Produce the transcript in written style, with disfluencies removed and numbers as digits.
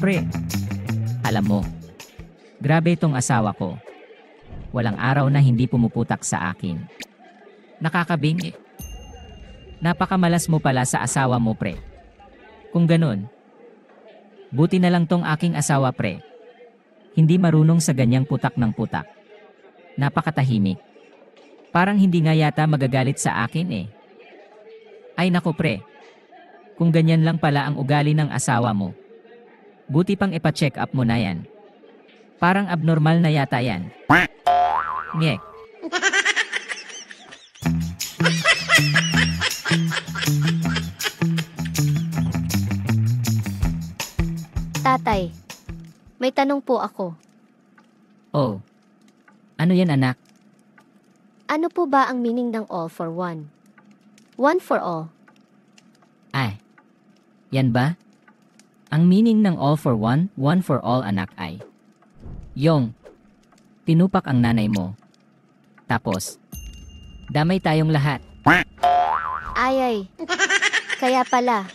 pre. Alam mo, grabe itong asawa ko. Walang araw na hindi pumuputak sa akin. Nakakabingi. Napakamalas mo pala sa asawa mo, pre. Kung ganun, buti na lang tong aking asawa, pre. Hindi marunong sa ganyang putak ng putak. Napakatahimik. Parang hindi nga yata magagalit sa akin eh. Ay nako pre. Kung ganyan lang pala ang ugali ng asawa mo. Buti pang ipa-check up mo na yan. Parang abnormal na yata yan. Nyek. Tatay, may tanong po ako. Oh. Ano yan anak? Ano po ba ang meaning ng all for one? One for all. Ay. Yan ba? Ang meaning ng all for one for all anak ay yung tinupak ang nanay mo. Tapos, damay tayong lahat. Ay. Kaya pala,